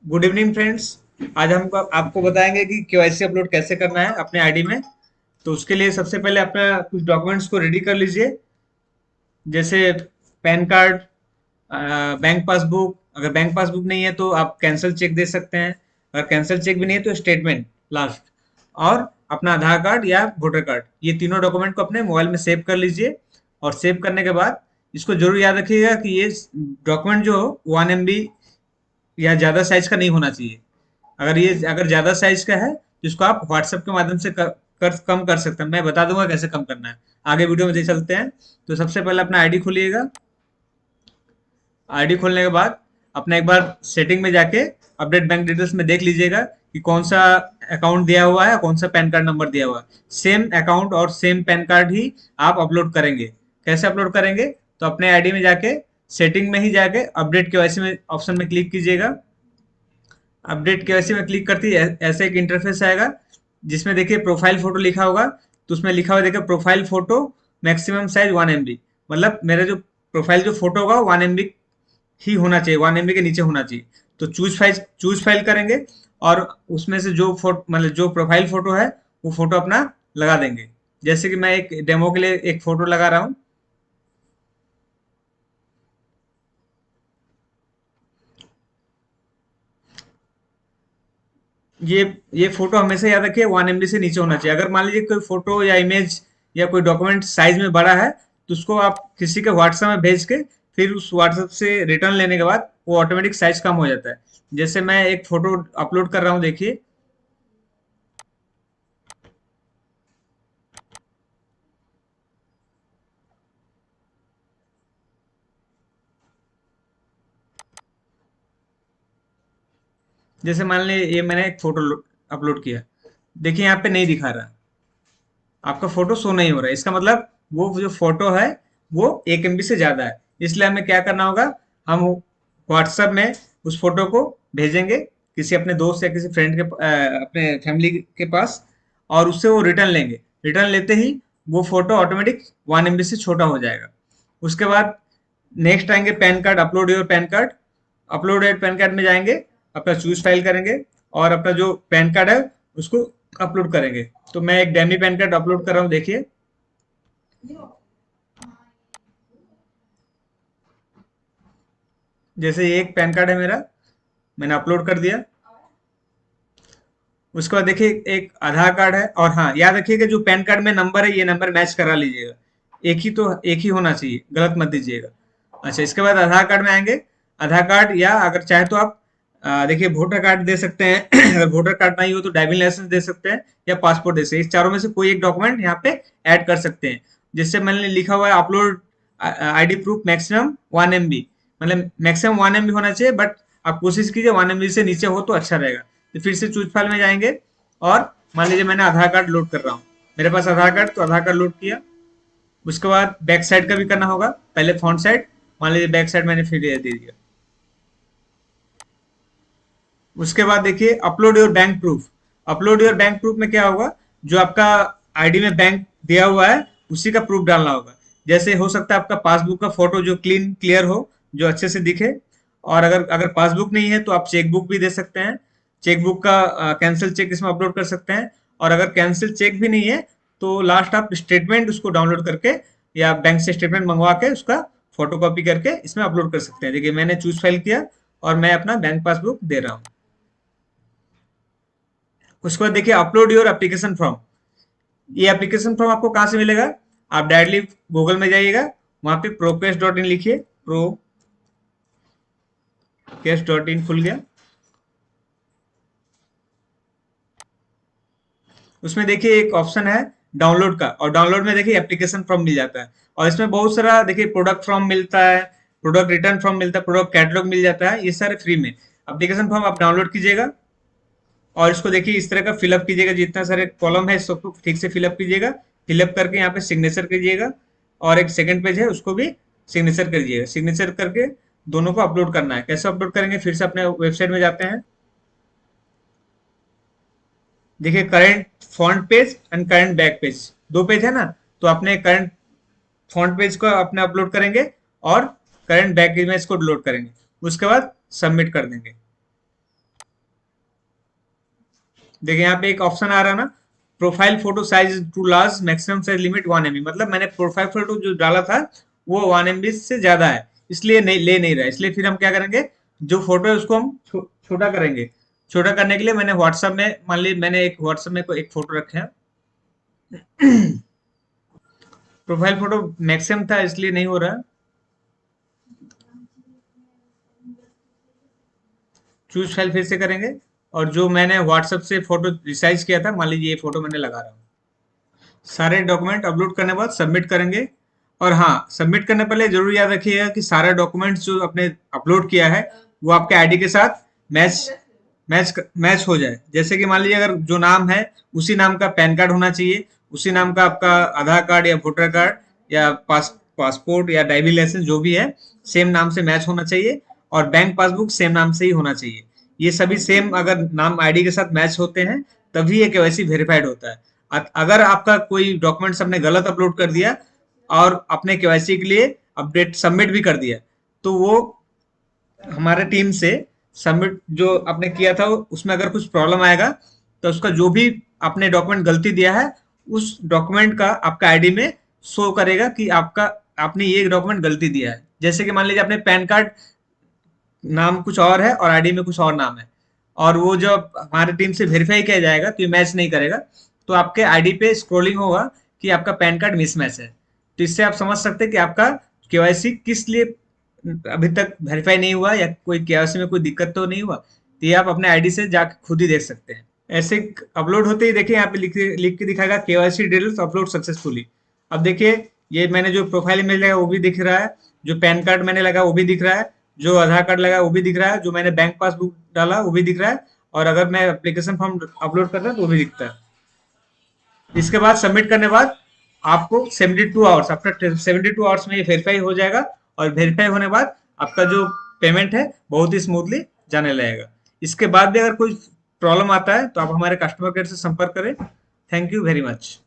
Good evening friends. आज हम आपको बताएंगे कि केवाईसी अपलोड कैसे करना है अपने आईडी में। तो उसके लिए सबसे पहले अपना कुछ डॉक्यूमेंट्स को रेडी कर लीजिए, जैसे पैन कार्ड, बैंक पासबुक। अगर बैंक पासबुक नहीं है तो आप कैंसिल चेक दे सकते हैं। अगर कैंसिल चेक भी नहीं है तो स्टेटमेंट लास्ट, और अपना आधार कार्ड या वोटर कार्ड। ये तीनों डॉक्यूमेंट को अपने मोबाइल में सेव कर लीजिए। और सेव करने के बाद इसको जरूर याद रखिएगा कि ये डॉक्यूमेंट जो हो 1 MB या ज्यादा साइज का नहीं होना चाहिए। अगर ज्यादा साइज का है तो इसको आप व्हाट्सएप के माध्यम से कम कर सकते हैं। मैं बता दूंगा कैसे कम करना है, आगे वीडियो में दे चलते हैं। तो सबसे पहले अपना आईडी खोलिएगा। आईडी खोलने के बाद अपना एक बार सेटिंग में जाके अपडेट बैंक डिटेल्स में देख लीजिएगा कि कौन सा अकाउंट दिया हुआ है, कौन सा पैन कार्ड नंबर दिया हुआ है। सेम अकाउंट और सेम पैन कार्ड ही आप अपलोड करेंगे। कैसे अपलोड करेंगे? तो अपने आईडी में जाके सेटिंग में ही जाके अपडेट केवाईसी में ऑप्शन में क्लिक कीजिएगा। अपडेट केवाईसी में क्लिक करती है ऐसे एक इंटरफेस आएगा, जिसमें देखिए प्रोफाइल फोटो लिखा होगा। तो उसमें लिखा हुआ देखिए profile photo maximum size 1 MB। मतलब मेरा जो प्रोफाइल जो फोटो होगा 1 MB ही होना चाहिए, 1 MB के नीचे होना चाहिए। तो चूज फाइल करेंगे, और उसमें से जो फोटो मतलब जो प्रोफाइल फोटो है वो फोटो अपना लगा देंगे। जैसे कि मैं एक डेमो के लिए एक फोटो लगा रहा हूँ। ये ये फोटो हमेशा याद रखिए 1 MB से नीचे होना चाहिए। अगर मान लीजिए कोई फोटो या इमेज या कोई डॉक्यूमेंट साइज में बड़ा है तो उसको आप किसी के व्हाट्सएप में भेज के फिर उस व्हाट्सएप से रिटर्न लेने के बाद वो ऑटोमेटिक साइज कम हो जाता है। जैसे मैं एक फोटो अपलोड कर रहा हूँ, देखिए। जैसे मान लीजिए ये मैंने एक फोटो अपलोड किया, देखिए यहाँ पे नहीं दिखा रहा, आपका फोटो शो नहीं हो रहा है। इसका मतलब वो जो फोटो है वो 1 MB से ज्यादा है। इसलिए हमें क्या करना होगा, हम व्हाट्सएप में उस फोटो को भेजेंगे किसी अपने दोस्त या किसी फ्रेंड के अपने फैमिली के पास, और उससे वो रिटर्न लेंगे। रिटर्न लेते ही वो फोटो ऑटोमेटिक 1 MB से छोटा हो जाएगा। उसके बाद नेक्स्ट आएंगे pan card, upload your pan card. Upload your pan card में जाएंगे, अपना चूज फाइल करेंगे और अपना जो पैन कार्ड है उसको अपलोड करेंगे। तो मैं एक डेमी पैन कार्ड अपलोड कर रहा हूँ, देखिए। जैसे ये एक पैन कार्ड है मेरा, मैंने अपलोड कर दिया। उसके बाद देखिए एक आधार कार्ड है, और हाँ याद रखिएगा जो पैन कार्ड में नंबर है ये नंबर मैच करा लीजिएगा। एक ही होना चाहिए, गलत मत दीजिएगा। अच्छा, इसके बाद आधार कार्ड में आएंगे। आधार कार्ड, या अगर चाहे तो आप देखिए वोटर कार्ड दे सकते हैं। अगर वोटर कार्ड नहीं हो तो ड्राइविंग लाइसेंस दे सकते हैं या पासपोर्ट दे सकते हैं। इस चारों में से कोई एक डॉक्यूमेंट यहाँ पे ऐड कर सकते हैं। जिससे मैंने लिखा हुआ है upload ID proof maximum 1 MB, मतलब मैक्सिमम 1 MB होना चाहिए, बट आप कोशिश कीजिए 1 MB से नीचे हो तो अच्छा रहेगा। तो फिर से चूज फाइल में जाएंगे, और मान लीजिए मैंने आधार कार्ड लोड कर रहा हूँ, मेरे पास आधार कार्ड, तो आधार कार्ड लोड किया। उसके बाद बैक साइड का भी करना होगा, पहले फ्रंट साइड, मान लीजिए बैक साइड मैंने फिर दे दिया। उसके बाद देखिए upload your bank proof. Upload your bank proof में क्या होगा, जो आपका आईडी में बैंक दिया हुआ है उसी का प्रूफ डालना होगा। जैसे हो सकता है आपका पासबुक का फोटो जो क्लियर हो, जो अच्छे से दिखे। और अगर अगर पासबुक नहीं है तो आप चेकबुक भी दे सकते हैं। चेकबुक का कैंसिल चेक इसमें अपलोड कर सकते हैं। और अगर कैंसिल चेक भी नहीं है तो लास्ट आप स्टेटमेंट उसको डाउनलोड करके या बैंक से स्टेटमेंट मंगवा के उसका फोटो कॉपी करके इसमें अपलोड कर सकते हैं। देखिए मैंने चूज फाइल किया और मैं अपना बैंक पासबुक दे रहा हूँ। उसके बाद देखिए अपलोड योर एप्लीकेशन फॉर्म। ये एप्लीकेशन फॉर्म आपको कहाँ से मिलेगा? आप डायरेक्टली गूगल में जाइएगा, वहां पे प्रोकेश.इन लिखिए। प्रोकेश.इन खुल गया। उसमें देखिए एक ऑप्शन है डाउनलोड का, और डाउनलोड में देखिए एप्लीकेशन फॉर्म मिल जाता है। और इसमें बहुत सारा देखिए प्रोडक्ट फॉर्म मिलता है, प्रोडक्ट रिटर्न फॉर्म मिलता है, प्रोडक्ट कैटलॉग मिल जाता है, ये सारे फ्री में। एप्लीकेशन फॉर्म आप डाउनलोड कीजिएगा और इसको देखिए इस तरह का फिलअप कीजिएगा। जितना सारे कॉलम है सबको ठीक से फिलअप कीजिएगा। फिलअप करके यहाँ पे सिग्नेचर कीजिएगा, और एक सेकंड पेज है उसको भी सिग्नेचर करिएगा। सिग्नेचर करके दोनों को अपलोड करना है। कैसे अपलोड करेंगे, फिर से अपने वेबसाइट में जाते हैं। देखिए current front page and current back page, दो पेज है ना। तो अपने करंट फ्रंट पेज को अपने अपलोड करेंगे और करंट बैक इमेज को अपलोड करेंगे। उसके बाद सबमिट कर देंगे। देखिए यहाँ पे एक ऑप्शन आ रहा है ना, profile photo size too large, maximum size limit 1 MB। मतलब मैंने प्रोफाइल फोटो जो डाला था वो 1 MB से ज्यादा है, इसलिए नहीं ले नहीं रहा। इसलिए फिर हम क्या करेंगे, जो फोटो है उसको हम छोटा करेंगे। छोटा करने के लिए मैंने व्हाट्सएप में, मान ली मैंने एक व्हाट्सएप में एक फोटो रखा है। प्रोफाइल फोटो मैक्सिमम था इसलिए नहीं हो रहा। चूज फाइल फिर से करेंगे, और जो मैंने व्हाट्सएप से फोटो रिसाइज किया था, मान लीजिए ये फोटो मैंने लगा रहा हूँ। सारे डॉक्यूमेंट अपलोड करने के बाद सबमिट करेंगे। और हाँ, सबमिट करने पहले जरूर याद रखिएगा कि सारा डॉक्यूमेंट्स जो आपने अपलोड किया है वो आपके आईडी के साथ मैच मैच हो जाए। जैसे कि मान लीजिए अगर जो नाम है उसी नाम का पैन कार्ड होना चाहिए, उसी नाम का आपका आधार कार्ड या वोटर कार्ड या पासपोर्ट या ड्राइविंग लाइसेंस जो भी है, सेम नाम से मैच होना चाहिए। और बैंक पासबुक सेम नाम से ही होना चाहिए। ये सभी सेम अगर नाम आईडी के साथ मैच होते हैं तभी ये केवाईसी वेरीफाइड होता है। अगर आपका कोई डॉक्यूमेंट्स आपने गलत अपलोड कर दिया और अपने केवाईसी के लिए अपडेट सबमिट भी कर दिया, तो वो हमारे टीम से सबमिट जो आपने किया था उसमें अगर कुछ प्रॉब्लम आएगा तो उसका जो भी आपने डॉक्यूमेंट गलती दिया है उस डॉक्यूमेंट का आपका आईडी में शो करेगा कि आपका आपने ये डॉक्यूमेंट गलती दिया है। जैसे कि मान लीजिए आपने पैन कार्ड नाम कुछ और है और आईडी में कुछ और नाम है, और वो जब हमारी टीम से वेरीफाई किया जाएगा तो ये मैच नहीं करेगा, तो आपके आईडी पे स्क्रोलिंग होगा कि आपका पैन कार्ड मिसमैच है। तो इससे आप समझ सकते हैं कि आपका केवाईसी किस लिए अभी तक वेरीफाई नहीं हुआ, या कोई केवाईसी में कोई दिक्कत तो नहीं हुआ। तो ये आप अपने आईडी से जाकर खुद ही देख सकते हैं। ऐसे अपलोड होते ही देखिए यहाँ पे लिख के दिखाएगा केवाईसी डिटेल्स अपलोड सक्सेसफुली। अब देखिए ये मैंने जो प्रोफाइल इमेज लगा वो भी दिख रहा है, जो पैन कार्ड मैंने लगा वो भी दिख रहा है, जो आधार कार्ड लगा वो भी दिख रहा है, जो मैंने बैंक पासबुक डाला वो भी दिख रहा है, और अगर मैं एप्लीकेशन फॉर्म अपलोड करता हूँ तो वो भी दिखता है। इसके बाद सबमिट करने के बाद आपको 72 आवर्स, आफ्टर 72 आवर्स में ये वेरीफाई हो जाएगा। और वेरीफाई होने के बाद आपका जो पेमेंट है बहुत ही स्मूथली जाने लगेगा। इसके बाद भी अगर कोई प्रॉब्लम आता है तो आप हमारे कस्टमर केयर से संपर्क करें। Thank you very much.